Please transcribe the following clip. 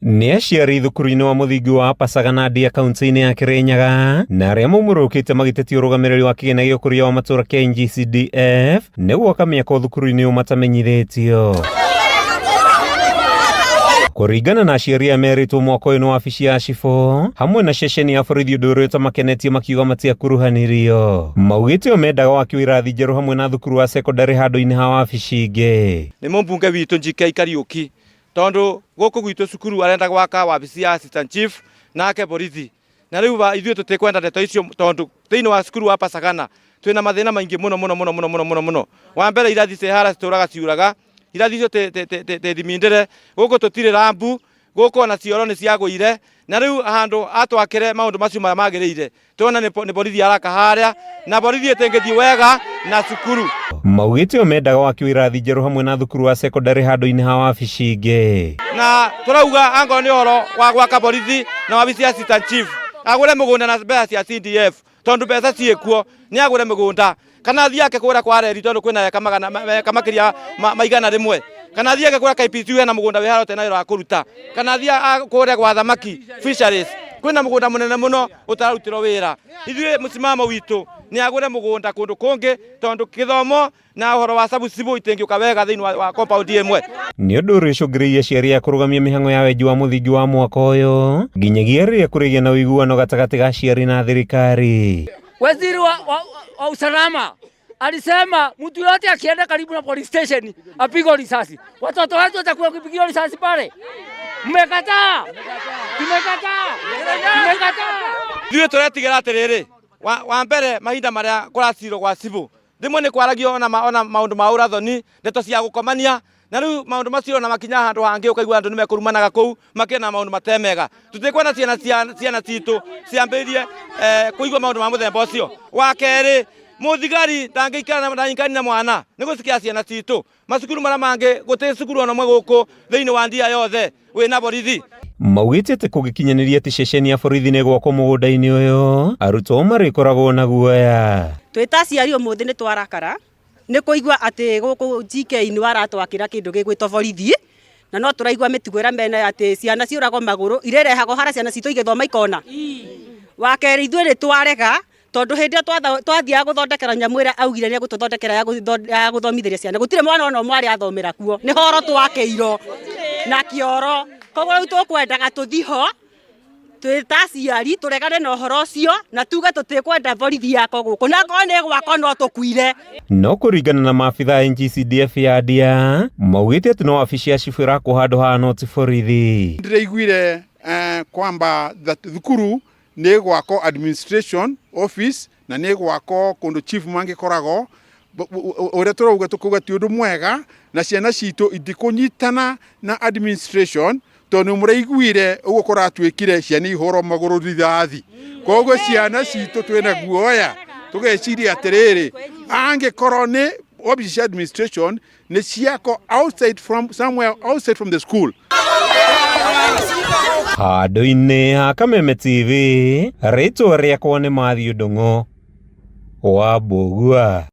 Nĩ aciari thukuru-inĩ wa mũthingi wa Pasagana kaunti-inĩ ya Kirinyaga na arĩa maumũrũkĩte magĩtetia ũrũgamĩrĩri wa kĩgĩna gĩa ũkũria wa matũũra kĩa NG-CDF nĩguo kamĩako thukuru-inĩ ũyũ matamenyithĩtio. Kũringana na aciari aya merĩtwo mwaka ũyũ nĩ wabici ya cibũ hamwe na ceceni ya borithi ũndũ ũrĩa ũtamakenetie makiuga matiakuruhanirio. Maugĩte o mendaga waki wa irathi njerũ hamwe na thukuru wa secondary handũ-inĩ ha wabici ingĩ. Nĩ mũmbunge witũ JK Kariuki tondũ gũkũ gwitũ cukuru arenda gwaka wabici ya assistant chief nake borithi. Na rĩu ithuĩ tũtikwenda ndeto icio tondũ thĩinĩ wa cukuru wa Pasagana twĩna mathĩna maingĩ mũno. Wa mbere irathi cihara citũraga ciuraga, irathi icio tethimindĩre, gũkũ tũtirĩ rambu, gũkũ na cioro nĩ ciagũire, na rĩu handũ atwakĩre maũndũ macio maya magĩrĩire. Tuona nĩ borithi araka harĩa na borithi ĩtĩngĩthiĩ wega na cukuru. Maugĩte o mendaga waki wa irathi njerũ hamwe na thukuru wa secondary handũ-inĩ ha wabici ingĩ. Na tũrauga angorwo nĩ ũhoro wa gwaka borithi na wabici ya assistant chief agũre mũgũnda na mbeca cia CDF tondũ mbeca ciĩkuo, nĩ agũre mũgũnda kana athiĩ ake kũgũra kwa reri tondũ kwĩna eka makĩria maigana rĩmwe, kana athiĩ ake kũgũra KPCU hena mũgũnda wĩ harote na wĩra wa kũruta, kana athiĩ kũgũra gwa thamaki fisheries kwĩna mũgũnda mũnene mũno ũtararutĩrwo wĩra. Ithuĩ mũsimamo witũ nĩ agũre mũgũnda kũndũ kũngĩ tondũ gĩthomo na ũhoro wa sabusibu itingĩũka wega thĩinĩ wa compound ĩmwe. Nĩ ũndũ ũrĩa ũcũngĩrĩirie aciari a kũrũgamia mĩhang'o ya wenji wa mũthingi wa mwaka ũyũ nginyagia rĩrĩa kũrĩgĩa na ũiguano gatagatĩ ga aciari na thirikari. Waziri wa usalama alisema mtu yote akienda karibu na police station apigwe risasi. Watoto wetu watakuwa kupigiwa risasi pale. Mmekataa. Ithuĩ tũretigĩra atĩrĩrĩ, wa mbere mahinda marĩa kũracirwo gwa cibũ rĩmwe nĩ kwaragio ona maũndũ ma ũrathoni, ndeto cia gũkomania, na rĩu maũndũ macio na makinya handũ hangĩ ũkaigua andũ nĩ mekũrumanaga kũu makĩna maũndũ matemega. Tũtikwenda ciana citũ ciambĩrĩrie kũigua maũndũ ma mũthemba ũcio. Wa kerĩ, mũthigari ndangĩikara na mwana nĩ gũcikia ciana citũ. Macukuru marĩa mangĩ gũtirĩ cukuru ona ũmwe gũkũ thĩinĩ wa ndia yothe wĩna borithi. Maugĩte atĩ kũgĩkinyanĩria atĩ ceceni ya borithi nĩ gwakwo mũgũnda-inĩ ũyũ, arutwo marĩkoragwo na guoya. Twĩta aciari ũmũthĩ nĩ twarakara nĩ kũigua atĩ gũkũ JK nĩ waratwakĩra kĩndũ gĩgwĩtwo borithi, na no tũraigua mĩtugo ĩrĩa mena atĩ ciana ciũragwo magũrũ irerehagwo harĩa ciana citũ igĩthoma ikona. Wa kerĩ ithuĩ nĩ twarega tondũ hĩndĩ ĩrĩa twathiaga gũthondekera nyamũ ĩrĩa augire nĩ egũtũthondekera ya gũthomithĩria ciana gũtirĩ mwana ona ũmwe arĩ athomera kuo, nĩ horo twakĩirwo na kĩoro. Koguo rĩu tũkwendaga tũthiĩ ho twĩta aciari tũregane na ũhoro ũcio na tuge tũtikwenda borithi yako gũkũ, na korwo nĩ gwakwo no tũkuire. No kũringana na maabitha a NG-CDF ya Ndia maugĩte atĩ no wabici ya cibũ ĩrakwo handũ haha no ti borithi. Ndĩraiguire kwamba thukuru nĩ gwakwo administration office na nĩ gwakwo kũndũ chief mangĩkoragwo, ũrĩa tũrauga tũkuga ti ũndũ mwega na ciana citũ itikũnyitana na administration tondũ mũraiguire ũguo kũratuĩkire ciana ihũrwo magũrũ rithathi. Koguo ciana citũ twĩna guoya tũgeciria atĩrĩrĩ, angĩkorwo nĩ wabici cia administration nĩ ciako somewhere outside from the school. Handũ-inĩ ha Kameme TV, rĩtwa rĩakwa nĩ Matthew Ndung'u wa Mbũgua.